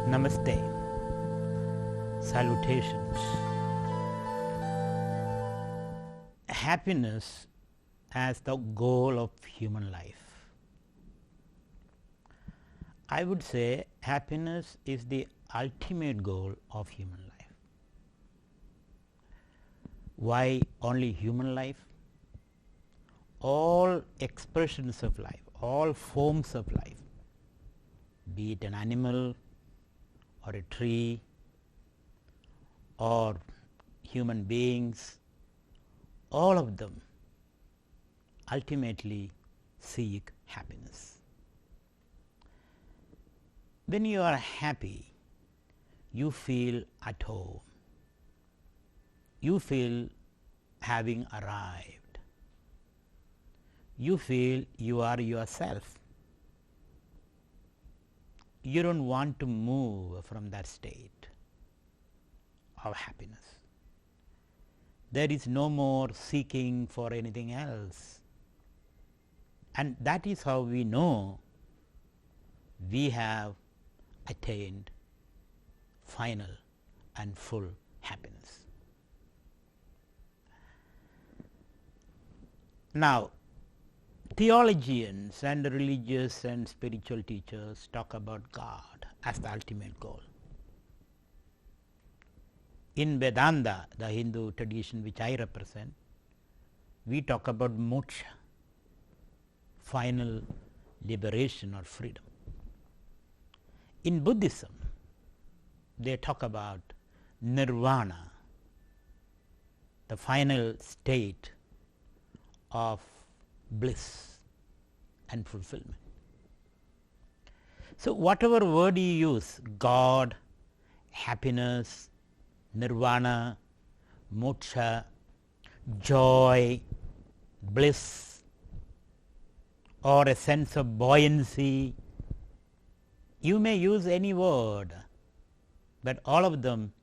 Namaste. Salutations. Happiness as the goal of human life. I would say happiness is the ultimate goal of human life. Why only human life? All expressions of life, all forms of life, be it an animal or a tree or human beings, all of them ultimately seek happiness. When you are happy, you feel at home, you feel having arrived, you feel you are yourself. You don't want to move from that state of happiness. There is no more seeking for anything else, and that is how we know we have attained final and full happiness. Now, theologians and religious and spiritual teachers talk about God as the ultimate goal. In Vedanta, the Hindu tradition which I represent, we talk about moksha, final liberation or freedom. In Buddhism, they talk about nirvana, the final state of bliss and fulfillment. So, whatever word you use, God, happiness, nirvana, moksha, joy, bliss, or a sense of buoyancy, you may use any word, but all of them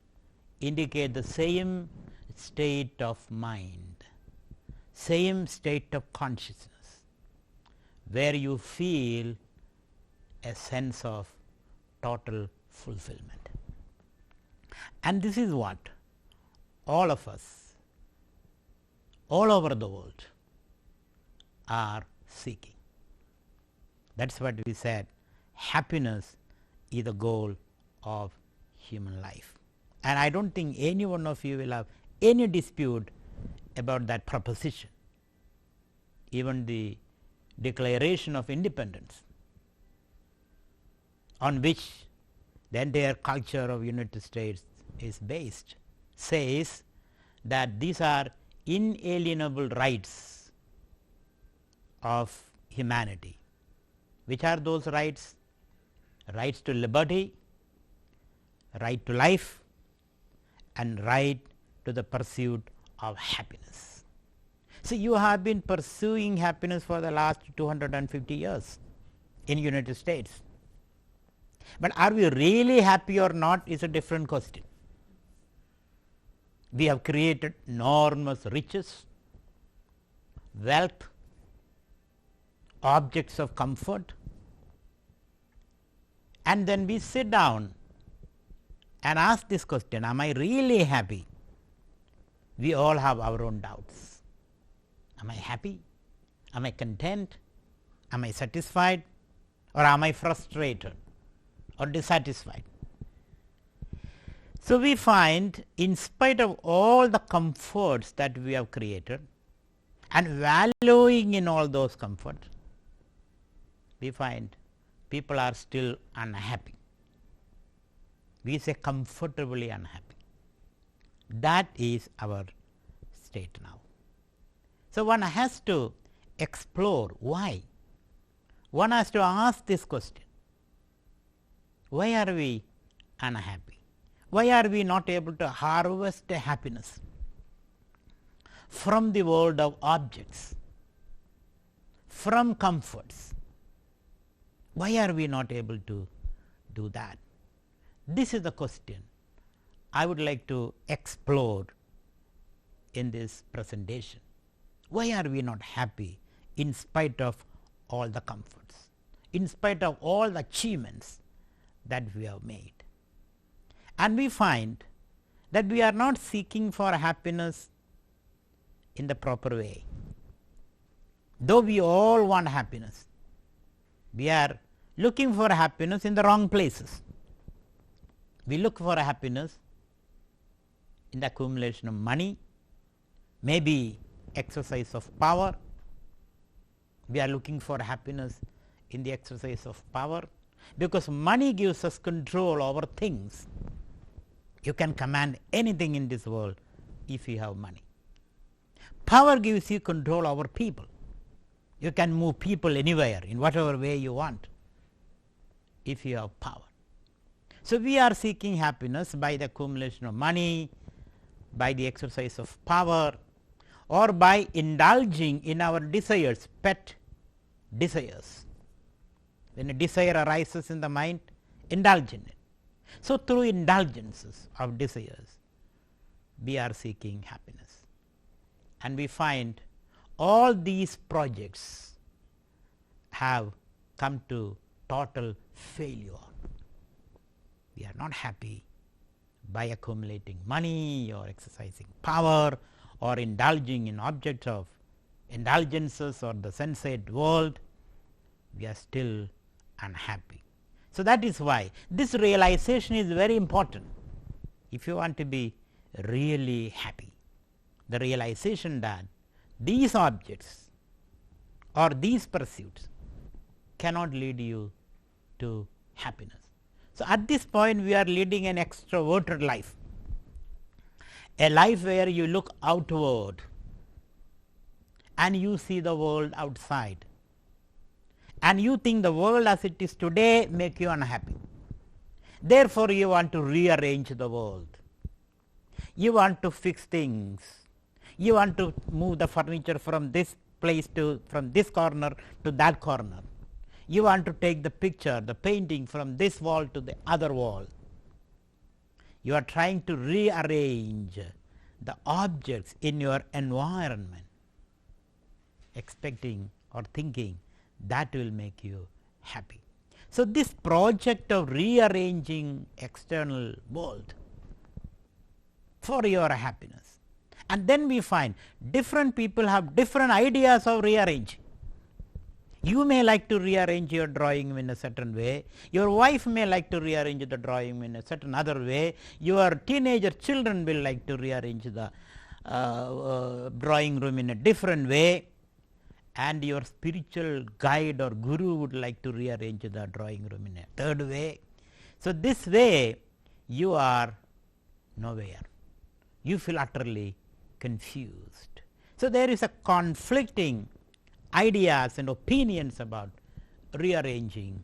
indicate the same state of mind, same state of consciousness, where you feel a sense of total fulfillment. And this is what all of us, all over the world, are seeking. That is what we said, happiness is the goal of human life. And I don't think any one of you will have any dispute about that proposition. Even the Declaration of Independence, on which the entire culture of United States is based, says that these are inalienable rights of humanity. Which are those rights? Rights to liberty, right to life, and right to the pursuit of happiness. See, you have been pursuing happiness for the last 250 years in United States. But are we really happy or not is a different question. We have created enormous riches, wealth, objects of comfort, and then we sit down and ask this question, am I really happy? We all have our own doubts. Am I happy? Am I content? Am I satisfied? Or am I frustrated or dissatisfied? So, we find in spite of all the comforts that we have created and valuing in all those comforts, we find people are still unhappy. We say comfortably unhappy. That is our state now. So, one has to explore why. One has to ask this question, why are we unhappy? Why are we not able to harvest a happiness from the world of objects, from comforts? Why are we not able to do that? This is the question I would like to explore in this presentation. Why are we not happy in spite of all the comforts, in spite of all the achievements that we have made? And we find that we are not seeking for happiness in the proper way. Though we all want happiness, we are looking for happiness in the wrong places. We look for happiness in the accumulation of money, maybe exercise of power. We are looking for happiness in the exercise of power, because money gives us control over things. You can command anything in this world if you have money. Power gives you control over people. You can move people anywhere in whatever way you want if you have power. So, we are seeking happiness by the accumulation of money, by the exercise of power, or by indulging in our desires, pet desires. When a desire arises in the mind, indulge in it. So, through indulgences of desires, we are seeking happiness. And we find all these projects have come to total failure. We are not happy by accumulating money or exercising power or indulging in objects of indulgences or the sensate world. We are still unhappy. So, that is why this realization is very important if you want to be really happy. The realization that these objects or these pursuits cannot lead you to happiness. So, at this point we are leading an extroverted life, a life where you look outward and you see the world outside, and you think the world as it is today make you unhappy. Therefore, you want to rearrange the world, you want to fix things, you want to move the furniture from this place to from this corner to that corner, you want to take the picture, the painting from this wall to the other wall. You are trying to rearrange the objects in your environment, expecting or thinking that will make you happy. So, this project of rearranging external world for your happiness, and then we find different people have different ideas of rearranging. You may like to rearrange your drawing in a certain way, your wife may like to rearrange the drawing in a certain other way, your teenager children will like to rearrange the drawing room in a different way, and your spiritual guide or guru would like to rearrange the drawing room in a third way. So, this way you are nowhere, you feel utterly confused. So, there is a conflicting ideas and opinions about rearranging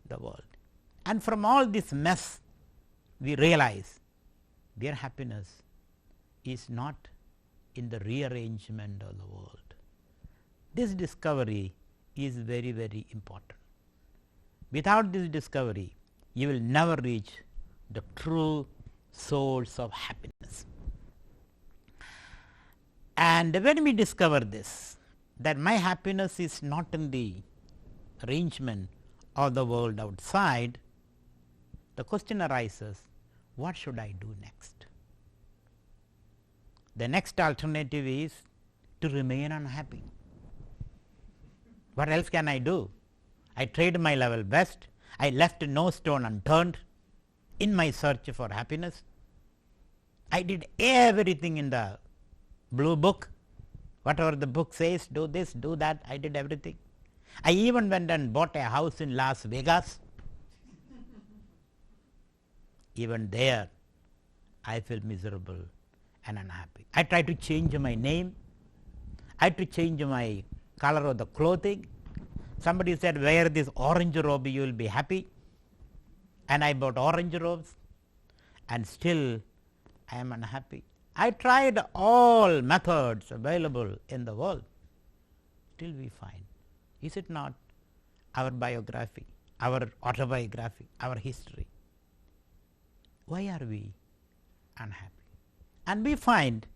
the world, and from all this mess we realize their happiness is not in the rearrangement of the world. This discovery is very, very important. Without this discovery, you will never reach the true source of happiness. And when we discover this, that my happiness is not in the arrangement of the world outside, the question arises, what should I do next? The next alternative is to remain unhappy. What else can I do? I tried my level best, I left no stone unturned in my search for happiness. I did everything in the blue book, whatever the book says, do this, do that, I did everything. I even went and bought a house in Las Vegas. Even there I feel miserable and unhappy. I tried to change my name, I had to change my color of the clothing. Somebody said, wear this orange robe, you will be happy, and I bought orange robes, and still I am unhappy. I tried all methods available in the world, still we find, is it not our biography, our autobiography, our history? Why are we unhappy? And we find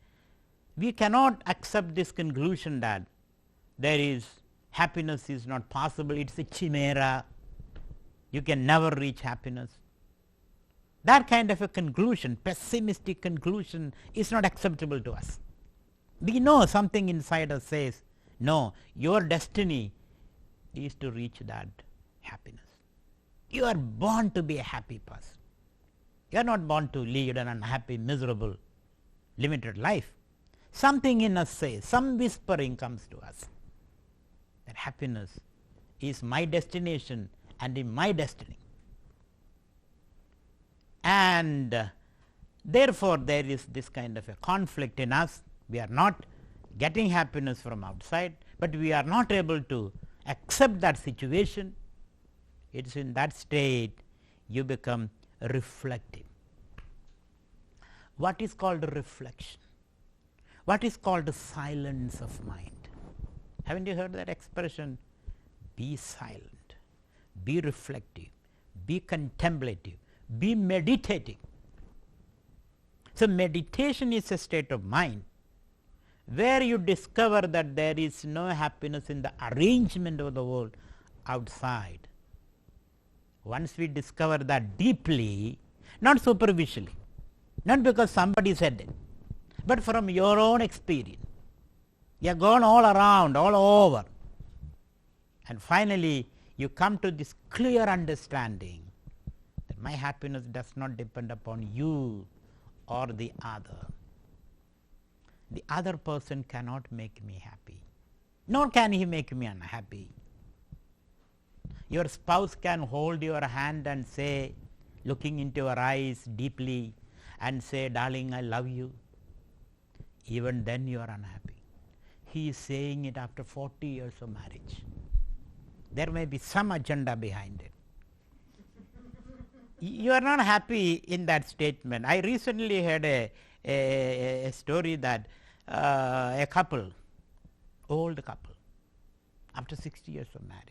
we cannot accept this conclusion that there is happiness is not possible, it is a chimera, you can never reach happiness. That kind of a conclusion, pessimistic conclusion, is not acceptable to us. We know something inside us says, no, your destiny is to reach that happiness. You are born to be a happy person. You are not born to lead an unhappy, miserable, limited life. Something in us says, some whispering comes to us that happiness is my destination and in my destiny. And therefore, there is this kind of a conflict in us. We are not getting happiness from outside, but we are not able to accept that situation. It is in that state you become reflective. What is called reflection? What is called silence of mind? Haven't you heard that expression? Be silent, be reflective, be contemplative, be meditating. So, meditation is a state of mind where you discover that there is no happiness in the arrangement of the world outside. Once we discover that deeply, not superficially, not because somebody said it, but from your own experience, you have gone all around, all over, and finally you come to this clear understanding that my happiness does not depend upon you or the other. The other person cannot make me happy, nor can he make me unhappy. Your spouse can hold your hand and say, looking into your eyes deeply, and say, darling, I love you. Even then you are unhappy. He is saying it after 40 years of marriage. There may be some agenda behind it. You are not happy in that statement. I recently heard a story that a couple, old couple, after 60 years of marriage,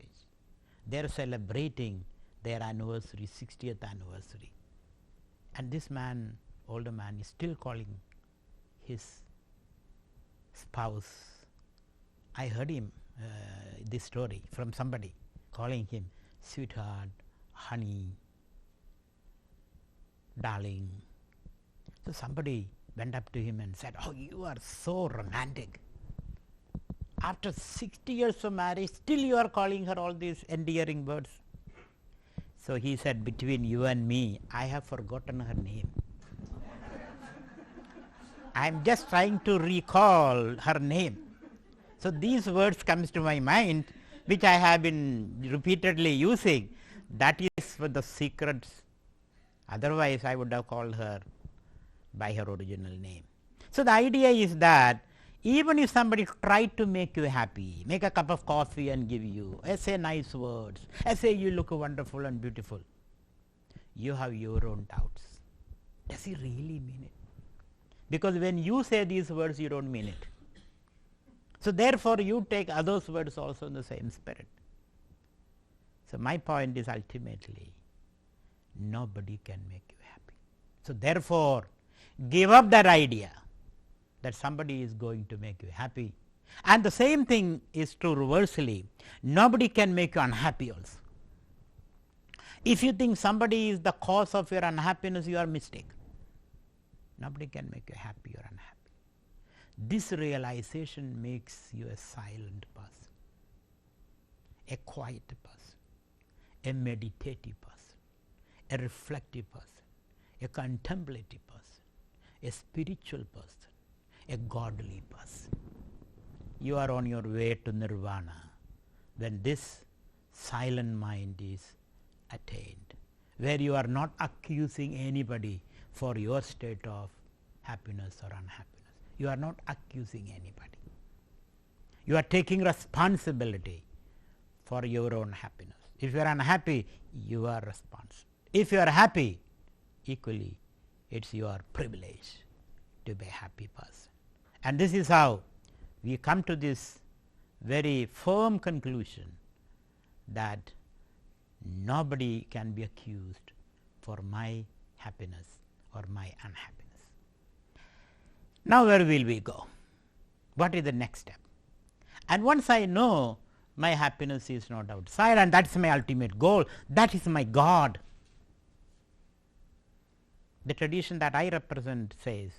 they are celebrating their anniversary, 60th anniversary. And this man, older man, is still calling his spouse. I heard him, this story from somebody, calling him sweetheart, honey, darling. So somebody went up to him and said, oh, you are so romantic. After 60 years of marriage, still you are calling her all these endearing words. So he said, between you and me, I have forgotten her name. I am just trying to recall her name. So these words comes to my mind, which I have been repeatedly using. That is for the secrets. Otherwise, I would have called her by her original name. So the idea is that even if somebody tried to make you happy, make a cup of coffee and give you, say nice words, say you look wonderful and beautiful, you have your own doubts. Does he really mean it? Because when you say these words, you don't mean it. So therefore, you take others' words also in the same spirit. So my point is ultimately, nobody can make you happy. So therefore, give up that idea that somebody is going to make you happy. And the same thing is true reversely. Nobody can make you unhappy also. If you think somebody is the cause of your unhappiness, you are mistaken. Nobody can make you happy or unhappy. This realization makes you a silent person, a quiet person, a meditative person, a reflective person, a contemplative person, a spiritual person, a godly person. You are on your way to nirvana when this silent mind is attained, where you are not accusing anybody for your state of happiness or unhappiness. You are not accusing anybody. You are taking responsibility for your own happiness. If you are unhappy, you are responsible. If you are happy, equally, it is your privilege to be a happy person. And this is how we come to this very firm conclusion that nobody can be accused for my happiness or my unhappiness. Now, where will we go? What is the next step? And once I know my happiness is not outside and that is my ultimate goal, that is my God. The tradition that I represent says,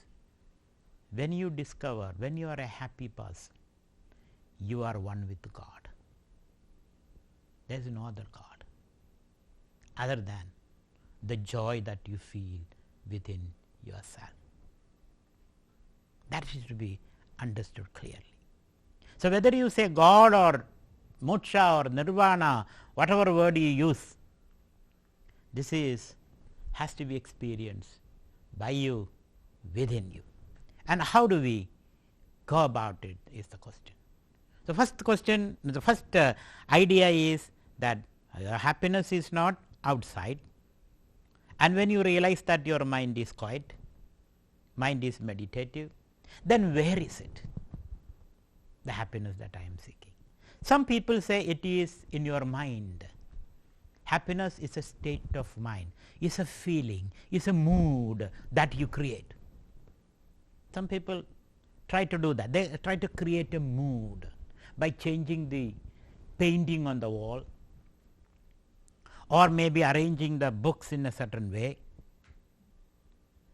when you discover, when you are a happy person, you are one with God. There is no other God other than the joy that you feel within yourself. That is to be understood clearly. So, whether you say God or moksha or nirvana, whatever word you use, this has to be experienced by you, within you. And how do we go about it is the question. The first question, the first idea is that happiness is not outside, and when you realize that your mind is quiet, mind is meditative, then where is it, the happiness that I am seeking? Some people say it is in your mind. Happiness is a state of mind, is a feeling, is a mood that you create. Some people try to do that. They try to create a mood by changing the painting on the wall, or maybe arranging the books in a certain way.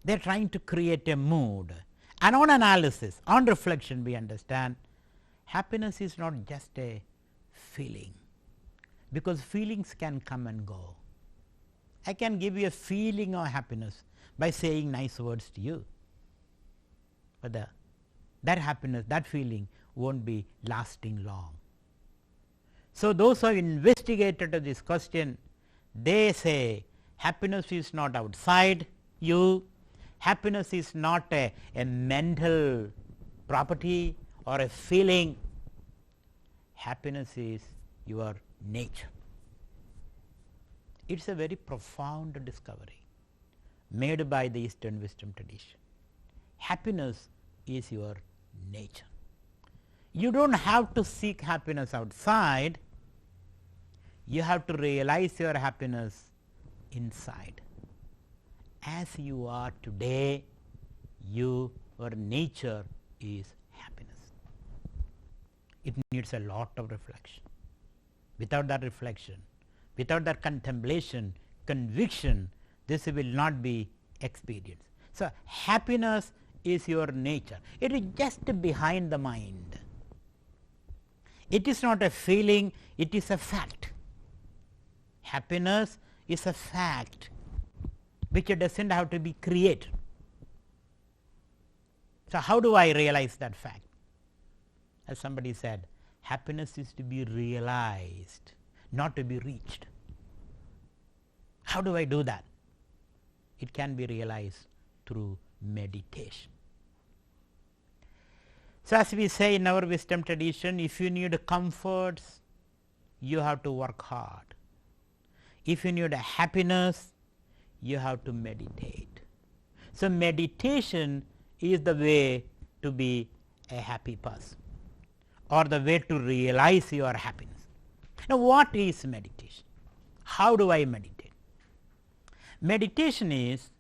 They are trying to create a mood. And on analysis, on reflection, we understand happiness is not just a feeling, because feelings can come and go. I can give you a feeling of happiness by saying nice words to you, but that happiness, that feeling won't be lasting long. So, those who have investigated this question, they say happiness is not outside you, happiness is not a mental property or a feeling, happiness is your nature. It is a very profound discovery made by the Eastern wisdom tradition. Happiness is your nature. You do not have to seek happiness outside, you have to realize your happiness inside. As you are today, your nature is happiness. It needs a lot of reflection. Without that reflection, without that contemplation, conviction, this will not be experienced. So, happiness is your nature. It is just behind the mind. It is not a feeling, it is a fact. Happiness is a fact which does not have to be created. So, how do I realize that fact? As somebody said, happiness is to be realized, not to be reached. How do I do that? It can be realized through meditation. So, as we say in our wisdom tradition, if you need comforts, you have to work hard. If you need a happiness, you have to meditate. So, meditation is the way to be a happy person, or the way to realize your happiness. Now, what is meditation? How do I meditate? Meditation is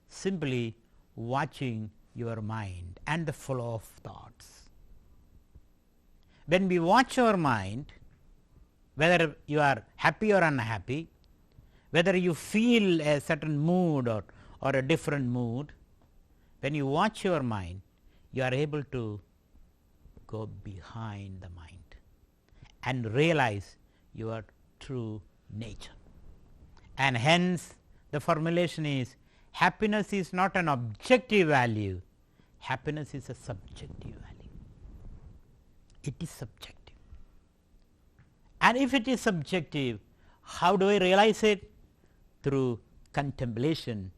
simply watching your mind and the flow of thoughts. When we watch our mind, whether you are happy or unhappy, whether you feel a certain mood or a different mood, when you watch your mind, you are able to go behind the mind and realize your true nature. And hence, the formulation is, happiness is not an objective value, happiness is a subjective value. It is subjective. And if it is subjective, how do I realize it? Through contemplation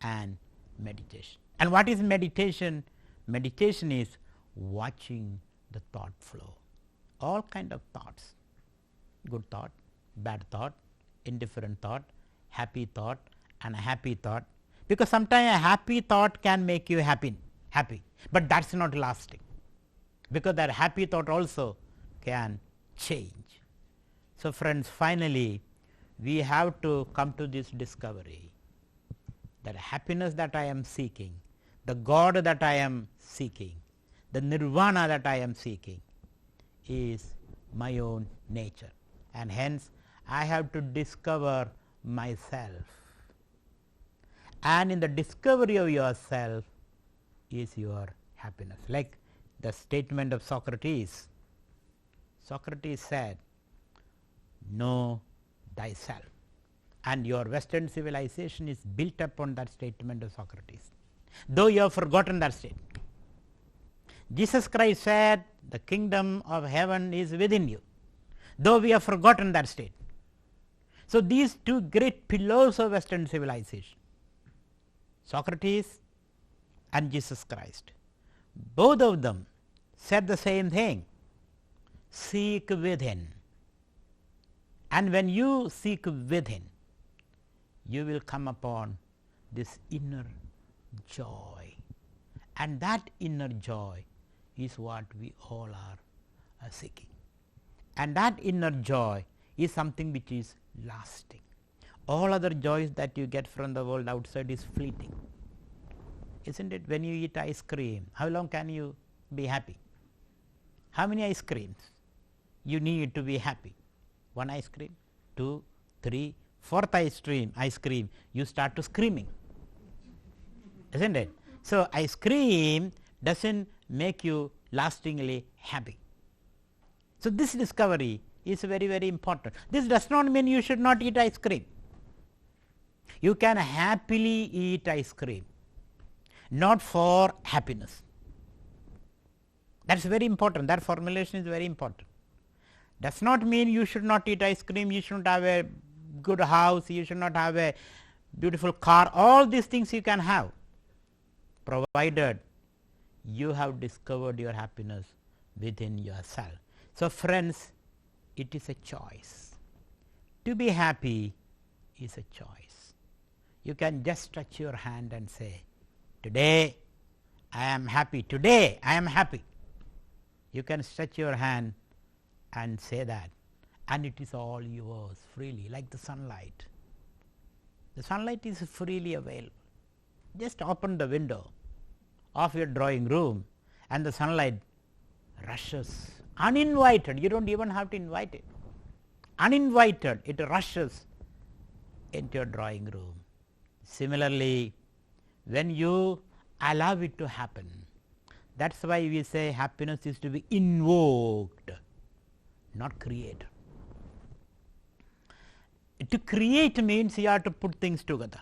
and meditation. And what is meditation? Meditation is watching the thought flow, all kind of thoughts, good thought, bad thought, indifferent thought, happy thought, unhappy thought, because sometimes a happy thought can make you happy, but that is not lasting, because that happy thought also can change. So, friends, finally, we have to come to this discovery that happiness that I am seeking, the God that I am seeking, the nirvana that I am seeking is my own nature, and hence I have to discover myself. and in the discovery of yourself is your happiness. Like the statement of Socrates. Socrates said, know thyself, and your Western civilization is built upon that statement of Socrates, though you have forgotten that statement. Jesus Christ said, the kingdom of heaven is within you, though we have forgotten that statement. So, these two great pillars of Western civilization, Socrates and Jesus Christ, both of them said the same thing: seek within. And when you seek within, you will come upon this inner joy, and that inner joy is what we all are seeking. And that inner joy is something which is lasting. All other joys that you get from the world outside is fleeting, isn't it? When you eat ice cream, how long can you be happy? How many ice creams you need to be happy? One ice cream, 2, 3, 4th ice cream, you start to screaming, isn't it? So, ice cream doesn't make you lastingly happy. So, this discovery is very, very important. This does not mean you should not eat ice cream. You can happily eat ice cream, not for happiness. That is very important. That formulation is very important. Does not mean you should not eat ice cream, you should not have a good house, you should not have a beautiful car. All these things you can have, provided you have discovered your happiness within yourself. So, friends, it is a choice. To be happy is a choice. You can just stretch your hand and say, today I am happy, today I am happy. You can stretch your hand and say that, and it is all yours freely, like the sunlight. The sunlight is freely available. Just open the window of your drawing room and the sunlight rushes uninvited. You don't even have to invite it. Uninvited, it rushes into your drawing room. Similarly, when you allow it to happen, that is why we say happiness is to be invoked, not created. To create means you have to put things together.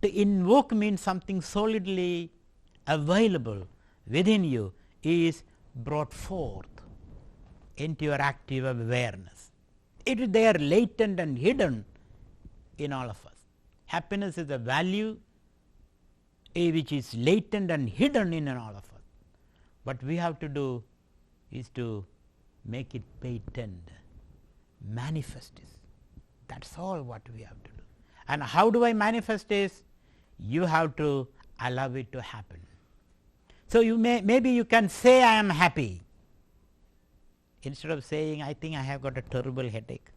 To invoke means something solidly available within you is brought forth into your active awareness. It is there latent and hidden in all of us. Happiness is a value which is latent and hidden in all of us. What we have to do is to make it patent, manifest it. That is all what we have to do. And how do I manifest this? You have to allow it to happen. So, you maybe you can say I am happy, instead of saying I think I have got a terrible headache.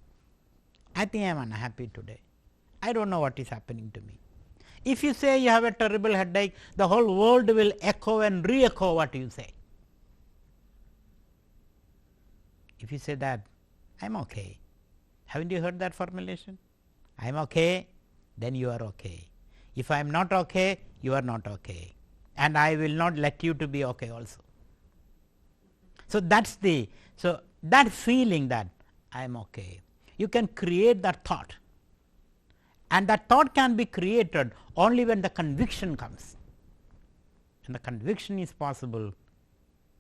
I think I am unhappy today. I don't know what is happening to me. If you say you have a terrible headache, the whole world will echo and re-echo what you say. If you say that I am okay, haven't you heard that formulation? I am okay, then you are okay. If I am not okay, you are not okay, and I will not let you to be okay also. So, that is the, so that feeling that I am okay, you can create that thought, and that thought can be created only when the conviction comes, and the conviction is possible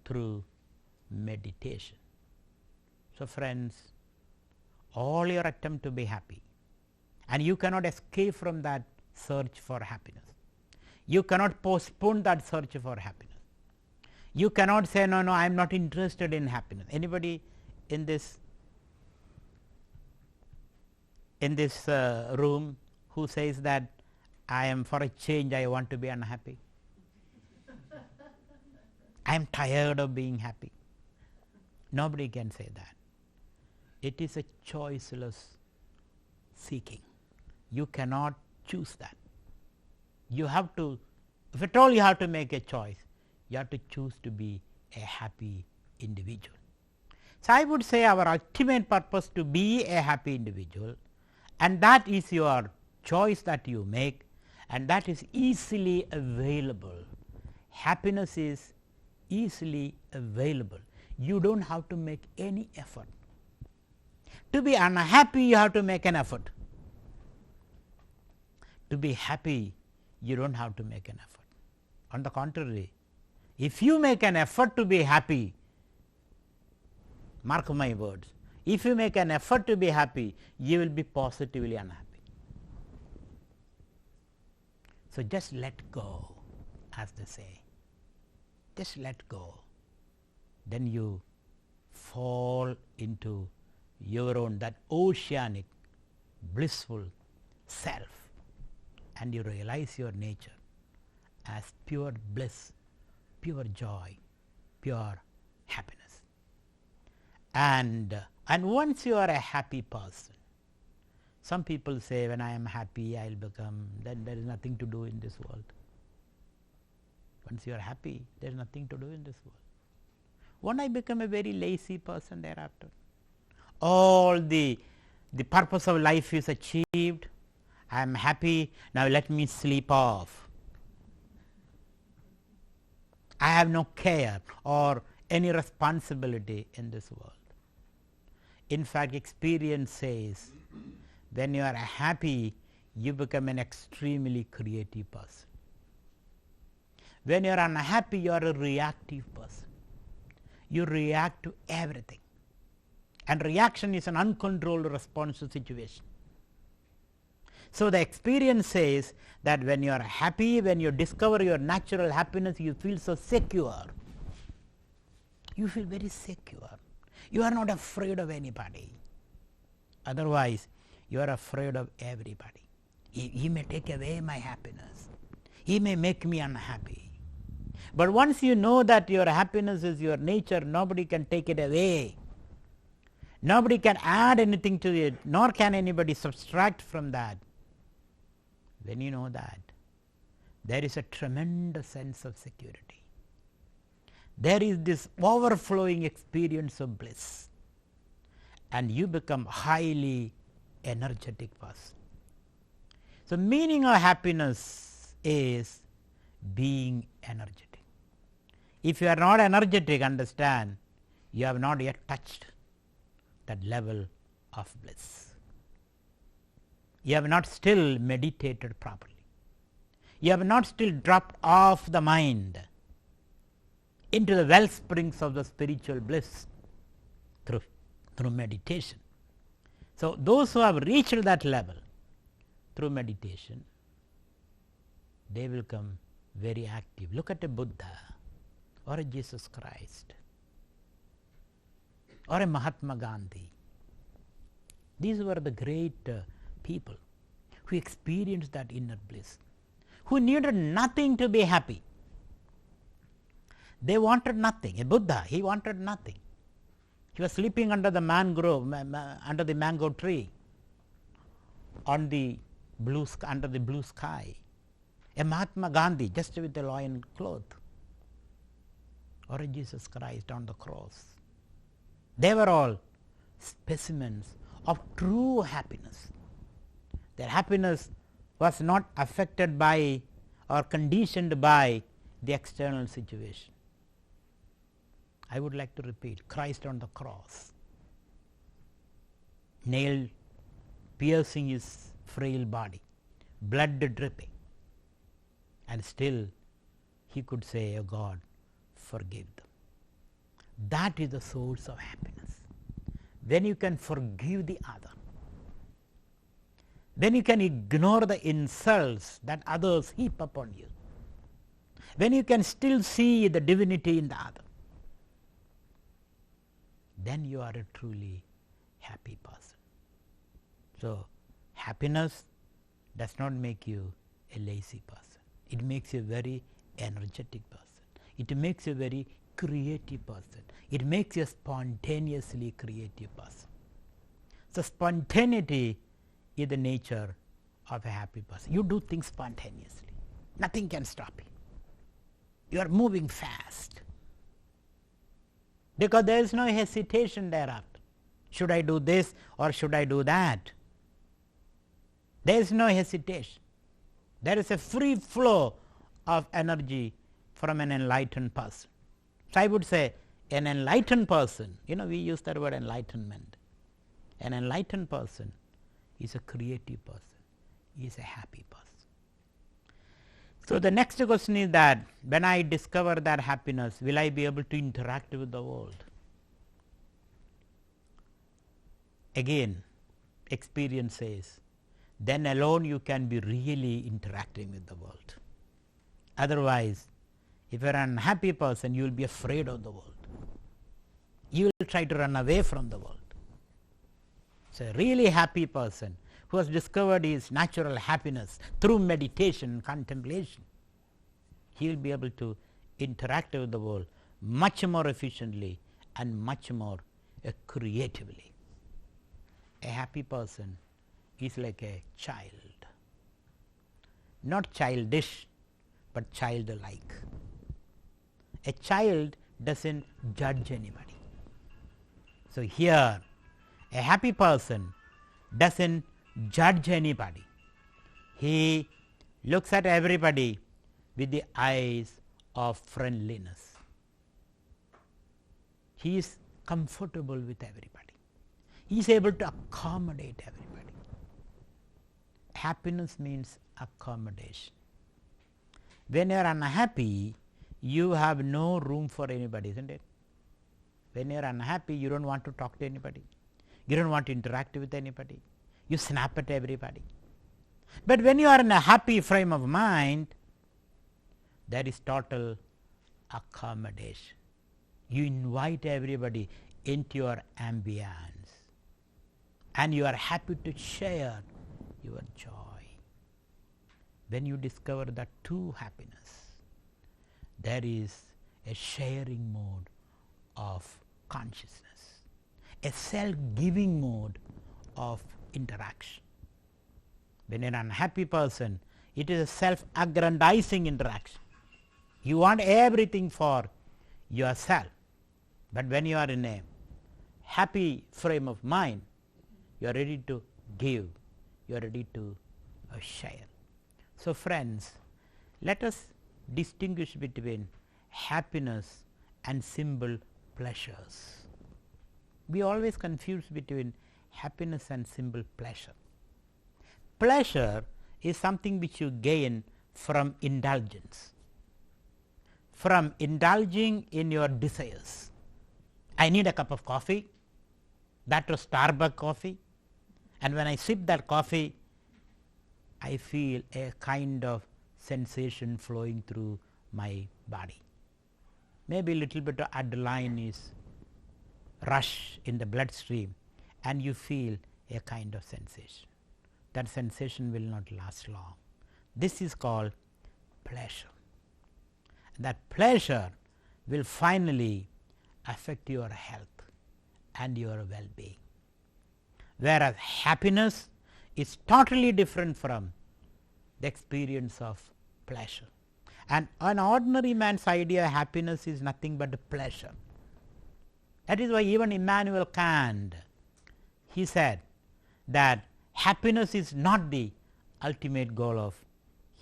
through meditation. So, friends, all your attempt to be happy, and you cannot escape from that search for happiness. You cannot postpone that search for happiness. You cannot say no, I am not interested in happiness. Anybody in this room who says that I am for a change, I want to be unhappy? I am tired of being happy. Nobody can say that. It is a choiceless seeking. You cannot choose that. You have to, if at all you have to make a choice, you have to choose to be a happy individual. So, I would say our ultimate purpose to be a happy individual, and that is your choice that you make, and that is easily available. Happiness is easily available. You don't have to make any effort. To be unhappy, you have to make an effort. To be happy, you don't have to make an effort. On the contrary, if you make an effort to be happy, mark my words, if you make an effort to be happy, you will be positively unhappy. So, just let go, as they say, just let go. Then you fall into your own that oceanic blissful self, and you realize your nature as pure bliss, pure joy, pure happiness. And once you are a happy person, some people say, when I am happy, I will become, then there is nothing to do in this world. Once you are happy, there is nothing to do in this world. Won't I become a very lazy person thereafter? All the purpose of life is achieved. I am happy, now let me sleep off. I have no care or any responsibility in this world. In fact, experience says, when you are happy, you become an extremely creative person. When you are unhappy, you are a reactive person. You react to everything, and reaction is an uncontrolled response to situation. So, the experience says that when you are happy, when you discover your natural happiness, you feel so secure. You feel very secure. You are not afraid of anybody. Otherwise, you are afraid of everybody. He may take away my happiness. He may make me unhappy. But once you know that your happiness is your nature, nobody can take it away. Nobody can add anything to it, nor can anybody subtract from that. When you know that, there is a tremendous sense of security. There is this overflowing experience of bliss, and you become highly energetic person. So, meaning of happiness is being energetic. If you are not energetic, understand, you have not yet touched that level of bliss. You have not still meditated properly. You have not still dropped off the mind into the well springs of the spiritual bliss through meditation. So, those who have reached that level through meditation, they will come very active. Look at a Buddha or a Jesus Christ or a Mahatma Gandhi. These were the great people who experienced that inner bliss, who needed nothing to be happy. They wanted nothing. A Buddha, he wanted nothing. He was sleeping under the under the mango tree, on the under the blue sky. A Mahatma Gandhi just with a loin cloth, or a Jesus Christ on the cross. They were all specimens of true happiness. Their happiness was not affected by or conditioned by the external situation. I would like to repeat, Christ on the cross, nail piercing his frail body, blood dripping, and still he could say, "Oh God, forgive them." That is the source of happiness. When you can forgive the other, when you can ignore the insults that others heap upon you, when you can still see the divinity in the other, then you are a truly happy person. So, happiness does not make you a lazy person. It makes you a very energetic person. It makes you a very creative person. It makes you a spontaneously creative person. So, spontaneity is the nature of a happy person. You do things spontaneously. Nothing can stop you. You are moving fast, because there is no hesitation thereafter. Should I do this or should I do that? There is no hesitation. There is a free flow of energy from an enlightened person. So, I would say an enlightened person, we use that word enlightenment. An enlightened person is a creative person, is a happy person. So, the next question is that when I discover that happiness, will I be able to interact with the world? Again, experience says, then alone you can be really interacting with the world. Otherwise, if you are an unhappy person, you will be afraid of the world. You will try to run away from the world. So, a really happy person who has discovered his natural happiness through meditation and contemplation, he will be able to interact with the world much more efficiently and much more creatively. A happy person is like a child, not childish, but childlike. A child doesn't judge anybody. So, here a happy person doesn't judge anybody. He looks at everybody with the eyes of friendliness. He is comfortable with everybody. He is able to accommodate everybody. Happiness means accommodation. When you are unhappy, you have no room for anybody, isn't it? When you are unhappy, you don't want to talk to anybody. You don't want to interact with anybody. You snap at everybody. But when you are in a happy frame of mind, there is total accommodation. You invite everybody into your ambience, and you are happy to share your joy. When you discover that true happiness, there is a sharing mode of consciousness, a self-giving mode of interaction. When you are an unhappy person, it is a self-aggrandizing interaction. You want everything for yourself, but when you are in a happy frame of mind, you are ready to give, you are ready to share. So, friends, let us distinguish between happiness and simple pleasures. We always confuse between happiness and simple pleasure. Pleasure is something which you gain from indulgence, from indulging in your desires. I need a cup of coffee, that was Starbucks coffee, and when I sip that coffee, I feel a kind of sensation flowing through my body. Maybe a little bit of adrenaline is rush in the bloodstream, and you feel a kind of sensation. That sensation will not last long. This is called pleasure. That pleasure will finally affect your health and your well-being. Whereas happiness is totally different from the experience of pleasure. And an ordinary man's idea of happiness is nothing but pleasure. That is why even Immanuel Kant, he said that happiness is not the ultimate goal of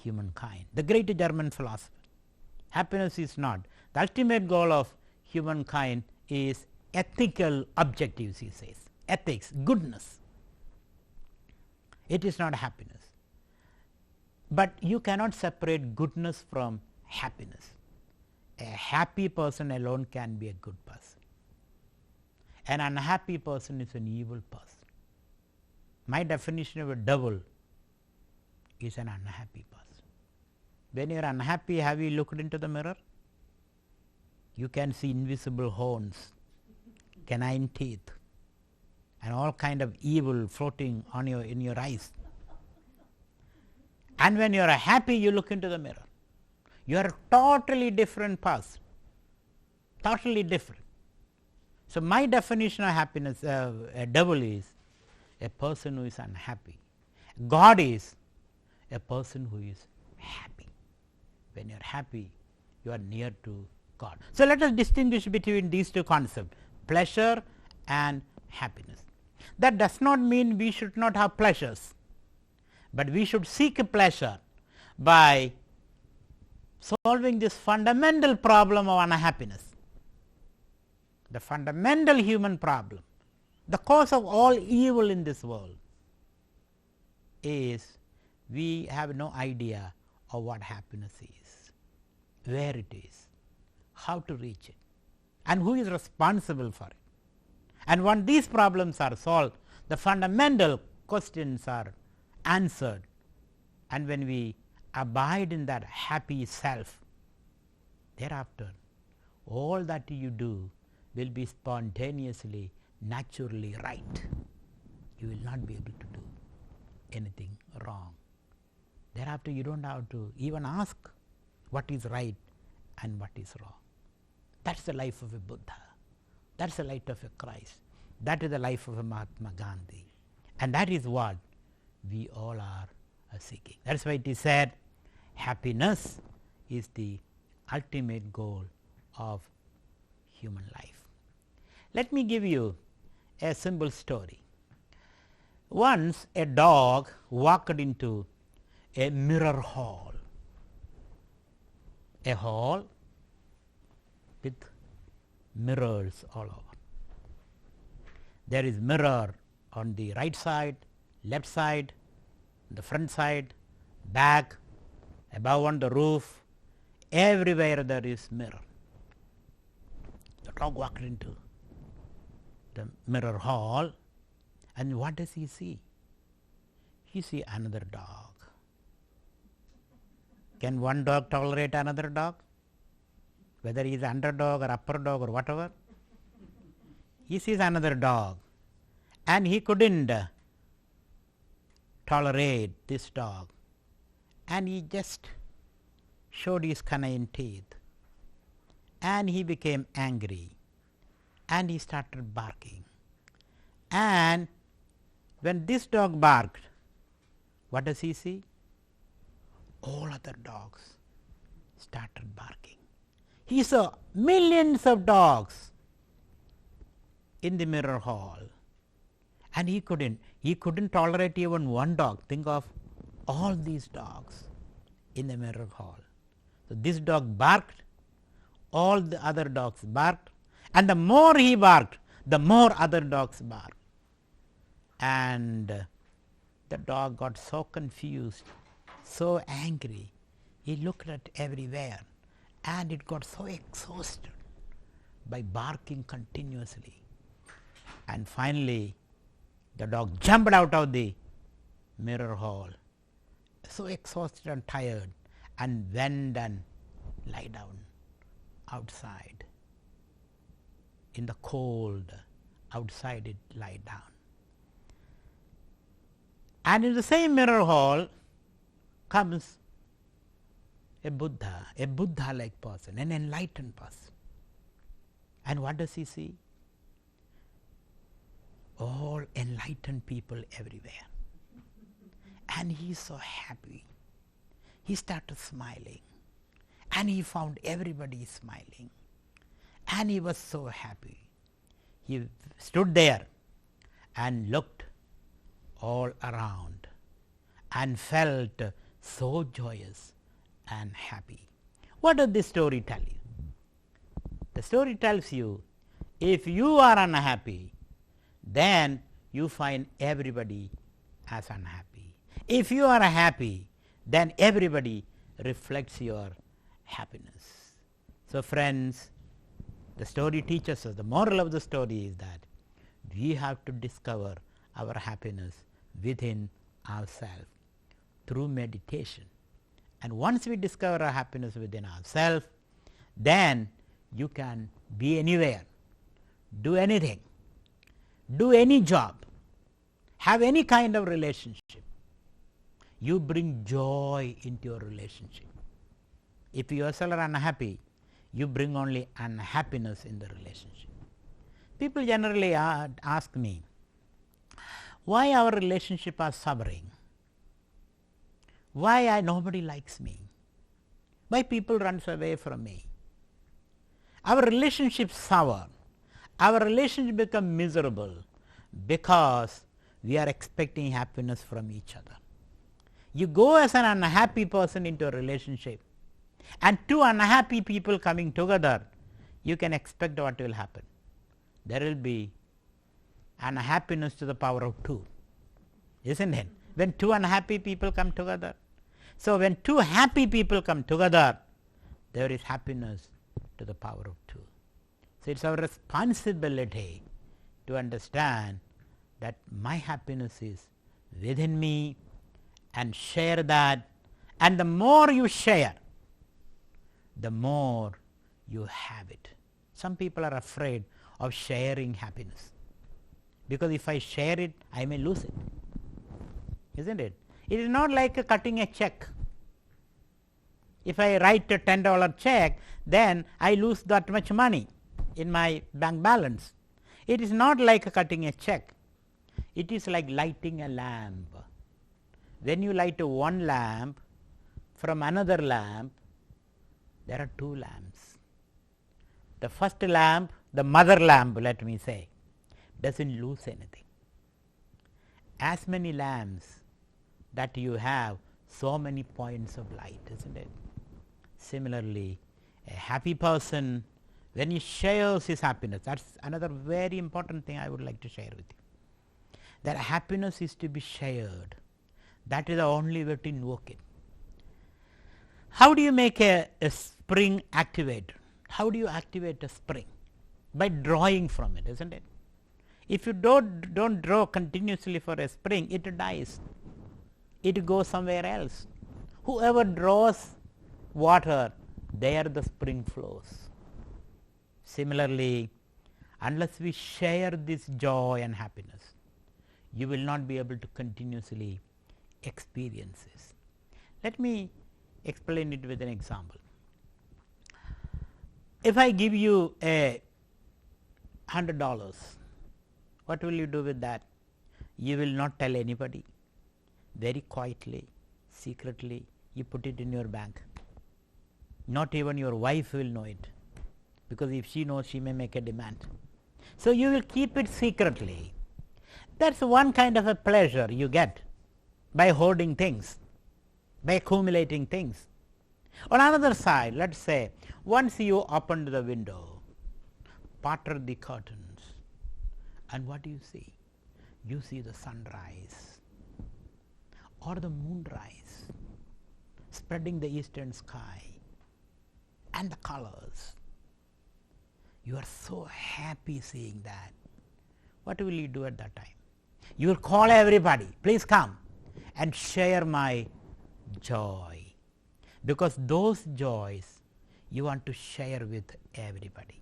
humankind. The great German philosopher. Happiness is not. The ultimate goal of humankind is ethical objectives, he says. Ethics, goodness. It is not happiness. But you cannot separate goodness from happiness. A happy person alone can be a good person. An unhappy person is an evil person. My definition of a devil is an unhappy person. When you are unhappy, have you looked into the mirror? You can see invisible horns, canine teeth, and all kind of evil floating on in your eyes. And when you are happy, you look into the mirror. You are a totally different person, totally different. So, my definition of happiness, a devil is a person who is unhappy. God is a person who is happy. When you are happy, you are near to God. So, let us distinguish between these two concepts, pleasure and happiness. That does not mean we should not have pleasures, but we should seek a pleasure by solving this fundamental problem of unhappiness, the fundamental human problem, the cause of all evil in this world is we have no idea of what happiness is, where it is, how to reach it, and who is responsible for it. And when these problems are solved, the fundamental questions are answered, and when we abide in that happy self, thereafter all that you do will be spontaneously, naturally right. You will not be able to do anything wrong. Thereafter you don't have to even ask what is right and what is wrong. That is the life of a Buddha. That is the life of a Christ. That is the life of a Mahatma Gandhi. And that is what we all are seeking. That is why it is said, happiness is the ultimate goal of human life. Let me give you a simple story. Once a dog walked into a mirror hall, a hall with mirrors all over. There is mirror on the right side, left side, the front side, back, above on the roof, everywhere there is mirror. The dog walked into the mirror hall, and what does he see? He sees another dog. Can one dog tolerate another dog? Whether he is underdog or upper dog or whatever, he sees another dog, and he couldn't tolerate this dog, and he just showed his canine teeth, and he became angry, and he started barking. And when this dog barked, what does he see? All other dogs started barking. He saw millions of dogs in the mirror hall, and he couldn't tolerate even one dog. Think of all these dogs in the mirror hall. So this dog barked, all the other dogs barked, and the more he barked, the more other dogs barked. And the dog got so confused, so angry, he looked at everywhere, and it got so exhausted by barking continuously. And finally, the dog jumped out of the mirror hall, so exhausted and tired, and went and lay down outside. In the cold, outside it lie down. And in the same mirror hall comes a Buddha-like person, an enlightened person. And what does he see? All enlightened people everywhere. And he is so happy. He started smiling, and he found everybody smiling, and he was so happy. He stood there and looked all around and felt so joyous and happy. What does this story tell you? The story tells you, if you are unhappy, then you find everybody as unhappy. If you are happy, then everybody reflects your happiness. So friends, the story teaches us, the moral of the story is that we have to discover our happiness within ourselves through meditation. And once we discover our happiness within ourselves, then you can be anywhere, do anything, do any job, have any kind of relationship. You bring joy into your relationship. If you yourself are unhappy, you bring only unhappiness in the relationship. People generally ask me, why our relationship are suffering? Why nobody likes me? Why people runs away from me? Our relationship sour. Our relationship become miserable because we are expecting happiness from each other. You go as an unhappy person into a relationship, and two unhappy people coming together, you can expect what will happen. There will be unhappiness to the power of 2, isn't it? When two unhappy people come together. So, when two happy people come together, there is happiness to the power of 2. So, it is our responsibility to understand that my happiness is within me and share that, and the more you share, the more you have it. Some people are afraid of sharing happiness, because if I share it, I may lose it, isn't it? It is not like cutting a check. If I write a $10 check, then I lose that much money in my bank balance. It is not like cutting a check. It is like lighting a lamp. When you light one lamp from another lamp, there are 2 lamps. The first lamp, the mother lamp, let me say, doesn't lose anything. As many lamps that you have, so many points of light, isn't it? Similarly, a happy person, when he shares his happiness, that's another very important thing I would like to share with you. That happiness is to be shared. That is the only way to invoke it. How do you make a spring activate? How do you activate a spring? By drawing from it, isn't it? If you don't draw continuously for a spring, it dies. It goes somewhere else. Whoever draws water, there the spring flows. Similarly, unless we share this joy and happiness, you will not be able to continuously experience this. Let me explain it with an example. If I give you $100, what will you do with that? You will not tell anybody. Very quietly, secretly, you put it in your bank. Not even your wife will know it, because if she knows, she may make a demand. So, you will keep it secretly. That is one kind of a pleasure you get by hoarding things, by accumulating things. On another side, let us say, once you opened the window, parted the curtains, and what do you see? You see the sunrise or the moonrise spreading the eastern sky and the colors. You are so happy seeing that. What will you do at that time? You will call everybody, please come and share my joy, because those joys you want to share with everybody.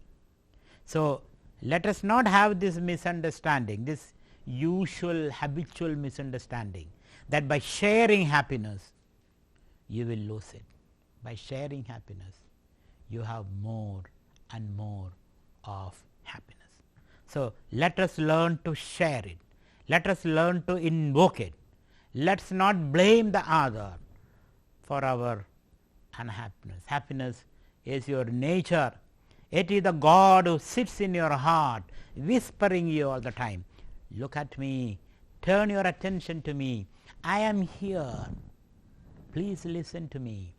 So, let us not have this misunderstanding, this usual habitual misunderstanding, that by sharing happiness you will lose it. By sharing happiness, you have more and more of happiness. So, let us learn to share it. Let us learn to invoke it. Let us not blame the other for our unhappiness. Happiness is your nature. It is the God who sits in your heart, whispering you all the time, look at me, turn your attention to me, I am here, please listen to me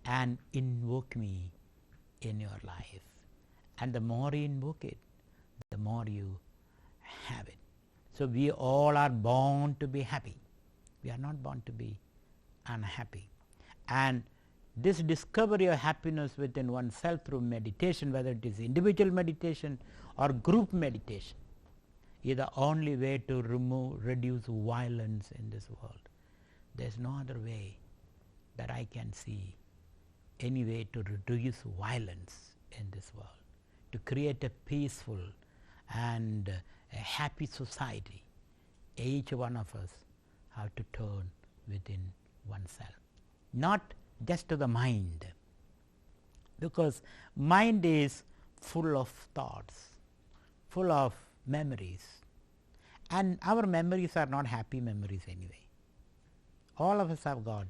and invoke me in your life. And the more you invoke it, the more you have it. So, we all are born to be happy. We are not born to be unhappy. And this discovery of happiness within oneself through meditation, whether it is individual meditation or group meditation, is the only way to reduce violence in this world. There is no other way that I can see any way to reduce violence in this world, to create a peaceful and a happy society. Each one of us have to turn within oneself, not just to the mind, because mind is full of thoughts, full of memories, and our memories are not happy memories anyway. All of us have got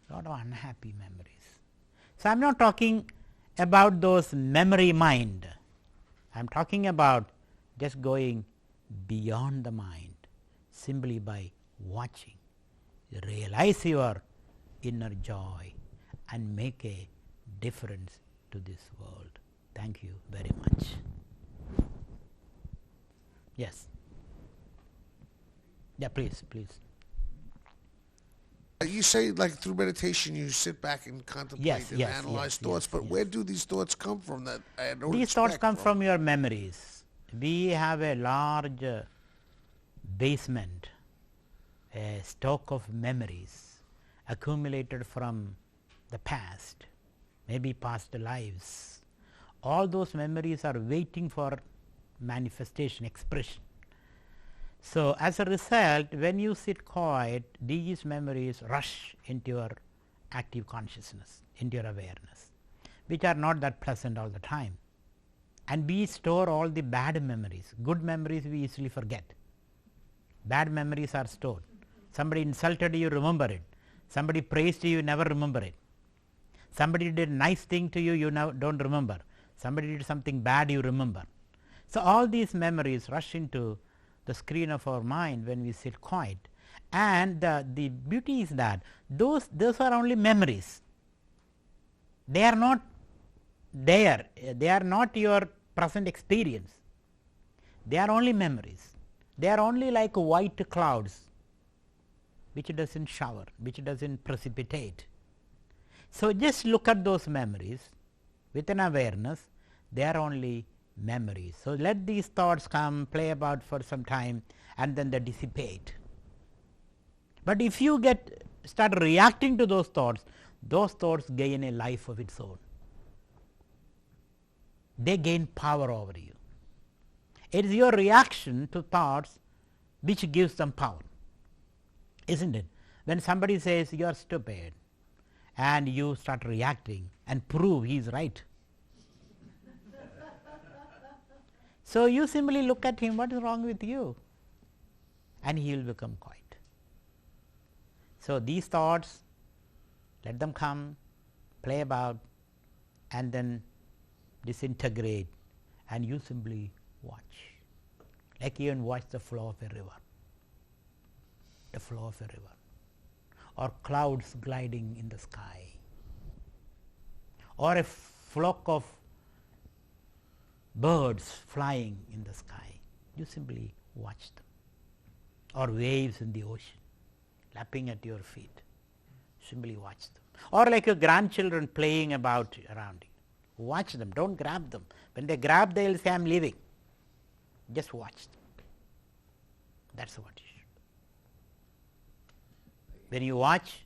a lot of unhappy memories. So, I am not talking about those memory mind, I am talking about just going beyond the mind simply by watching. realize your inner joy and make a difference to this world. Thank you very much. Yes. Yeah, please. You say like through meditation you sit back and contemplate and analyze thoughts, but where do these thoughts come from that I don't These thoughts come from your memories. We have a large basement, a stock of memories accumulated from the past, maybe past lives. All those memories are waiting for manifestation, expression. So, as a result, when you sit quiet, these memories rush into your active consciousness, into your awareness, which are not that pleasant all the time. And we store all the bad memories. Good memories we easily forget. Bad memories are stored. Somebody insulted you, remember it. Somebody praised you, never remember it. Somebody did a nice thing to you, you now don't remember. Somebody did something bad, you remember. So, all these memories rush into the screen of our mind when we sit quiet, and the beauty is that those are only memories. They are not there, they are not your present experience, they are only memories. They are only like white clouds which does not shower, which does not precipitate. So, just look at those memories with an awareness, they are only memories. So, let these thoughts come, play about for some time, and then they dissipate. But if you start reacting to those thoughts gain a life of its own. They gain power over you. It is your reaction to thoughts which gives them power, isn't it? When somebody says you are stupid and you start reacting and prove he is right. So, you simply look at him, what is wrong with you? And he will become quiet. So, these thoughts, let them come, play about, and then disintegrate, and you simply watch, like you watch the flow of a river, or clouds gliding in the sky, or a flock of birds flying in the sky. You simply watch them, or waves in the ocean lapping at your feet. Simply watch them, or like your grandchildren playing about around you. Watch them, don't grab them. When they grab, they will say, I am leaving. Just watch them. That is what you should do. When you watch,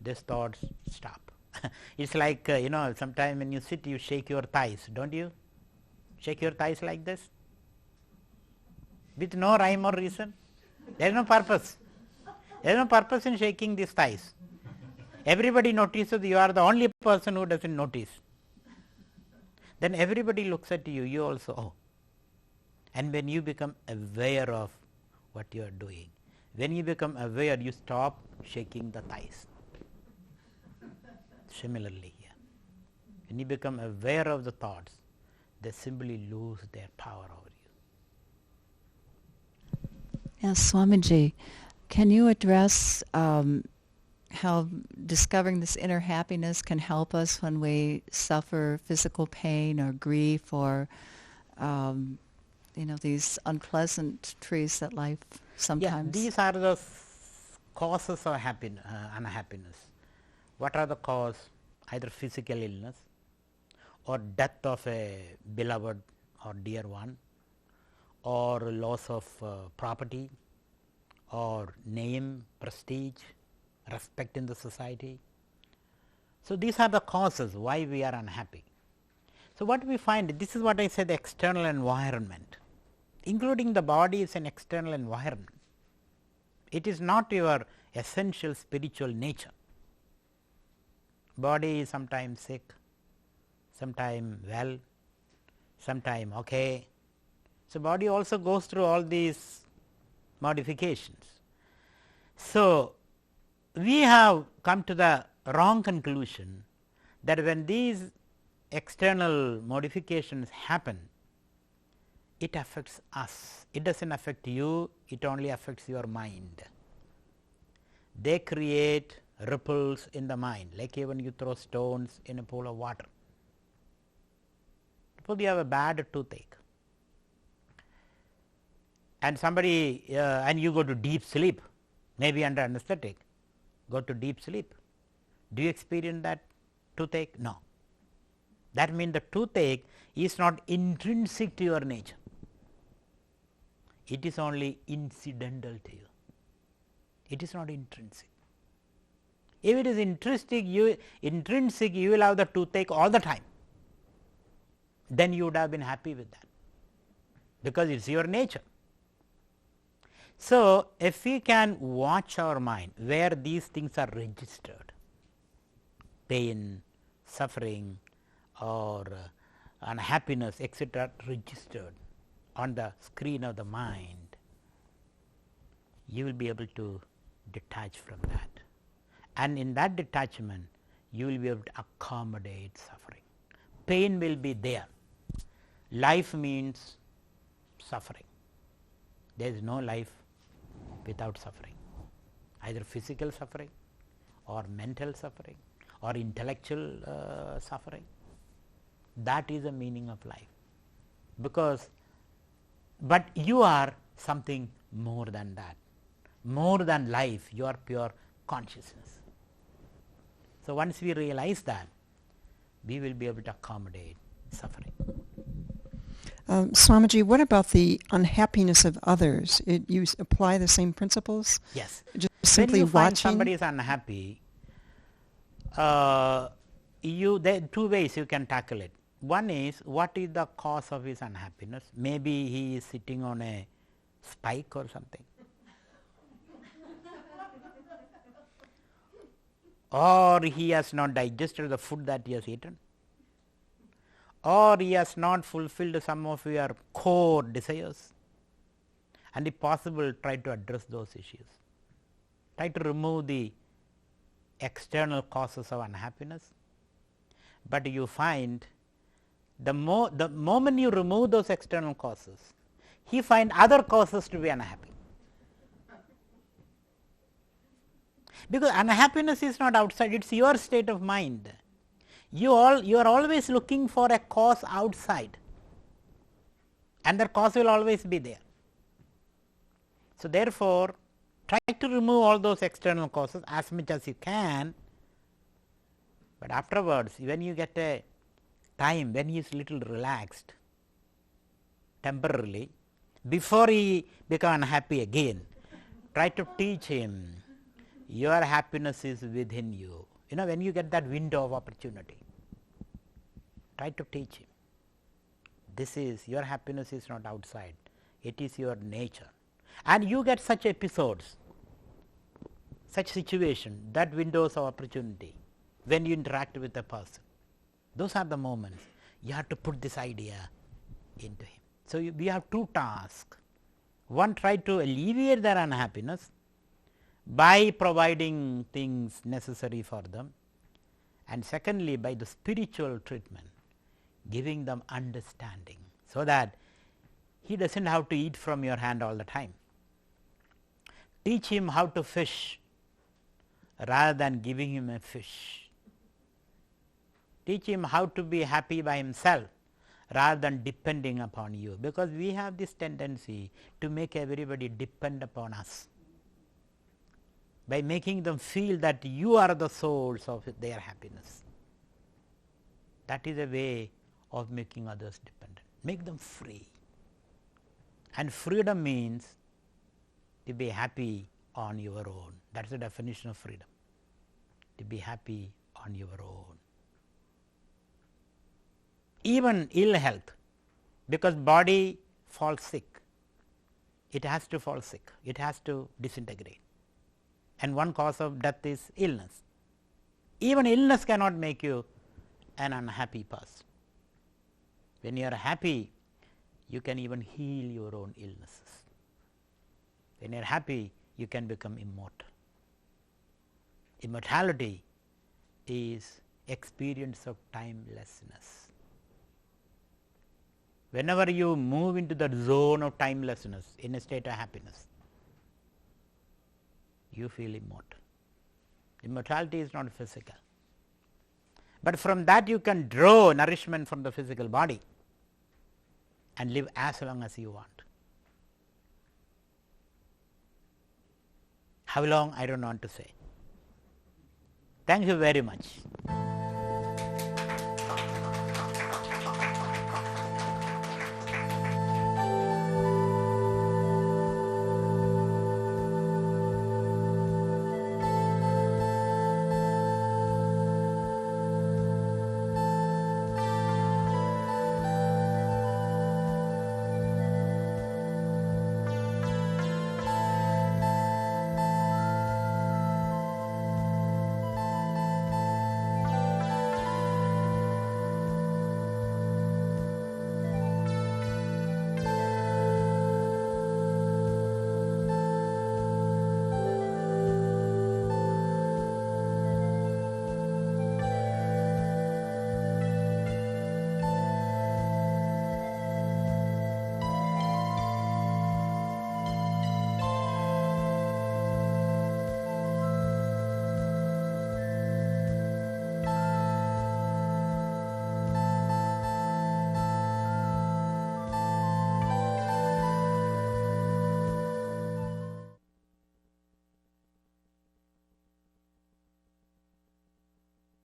these thoughts stop. It is like sometime when you sit, you shake your thighs, don't you? Shake your thighs like this with no rhyme or reason. There is no purpose. There is no purpose in shaking these thighs. Everybody notices, you are the only person who does not notice. Then everybody looks at you, you also, oh. And when you become aware of what you are doing, when you become aware, you stop shaking the thighs. Similarly here, when you become aware of the thoughts, they simply lose their power over you. Yes, Swamiji, can you address how discovering this inner happiness can help us when we suffer physical pain or grief or these unpleasant truths that life sometimes. Yeah, these are the causes of unhappiness. What are the cause? Either physical illness, or death of a beloved or dear one, or loss of property, or name, prestige, respect in the society. So, these are the causes why we are unhappy. So, what we find, this is what I said, the external environment, including the body is an external environment. It is not your essential spiritual nature. Body is sometimes sick, sometime well, sometime okay. So, body also goes through all these modifications. So, we have come to the wrong conclusion that when these external modifications happen, it affects us. It does not affect you, it only affects your mind. they create ripples in the mind, like even you throw stones in a pool of water. Suppose you have a bad toothache and somebody and you go to deep sleep, maybe under anesthetic, go to deep sleep. Do you experience that toothache? No. That means the toothache is not intrinsic to your nature. It is only incidental to you. It is not intrinsic. If it is intrinsic, you will have the toothache all the time. Then you would have been happy with that, because it is your nature. So, if we can watch our mind where these things are registered, pain, suffering or unhappiness, etc., registered on the screen of the mind, you will be able to detach from that. And in that detachment, you will be able to accommodate suffering. Pain will be there. Life means suffering. There is no life without suffering, either physical suffering or mental suffering or intellectual suffering. That is the meaning of life. Because, but you are something more than that. More than life, you are pure consciousness. So, once we realize that, we will be able to accommodate suffering. Swamiji, what about the unhappiness of others? You apply the same principles? Yes. Just simply when you find watching? somebody is unhappy, there are two ways you can tackle it. One is, what is the cause of his unhappiness? Maybe he is sitting on a spike or something. Or he has not digested the food that he has eaten, or he has not fulfilled some of your core desires, and if possible try to address those issues. Try to remove the external causes of unhappiness, but you find the moment you remove those external causes, he find other causes to be unhappy. Because unhappiness is not outside, it is your state of mind. You are always looking for a cause outside, and that cause will always be there. So, therefore, try to remove all those external causes as much as you can, but afterwards when you get a time when he is little relaxed temporarily, before he become unhappy again, try to teach him your happiness is within you. You know, when you get that window of opportunity, try to teach him, this is your happiness is not outside, it is your nature. And you get such episodes, such situation, that windows of opportunity when you interact with a person. Those are the moments you have to put this idea into him. So, we have two tasks. One, try to alleviate their unhappiness by providing things necessary for them, and secondly, by the spiritual treatment, giving them understanding, so that he does not have to eat from your hand all the time. Teach him how to fish rather than giving him a fish. Teach him how to be happy by himself rather than depending upon you, because we have this tendency to make everybody depend upon us, by making them feel that you are the source of their happiness. That is a way of making others dependent. Make them free. And freedom means to be happy on your own. That is the definition of freedom, to be happy on your own. Even ill health, because body falls sick, it has to fall sick, it has to disintegrate. And one cause of death is illness. Even illness cannot make you an unhappy person. When you are happy, you can even heal your own illnesses. When you are happy, you can become immortal. Immortality is experience of timelessness. Whenever you move into the zone of timelessness in a state of happiness, you feel immortal. Immortality is not physical. But from that you can draw nourishment from the physical body and live as long as you want. How long, I don't want to say. Thank you very much.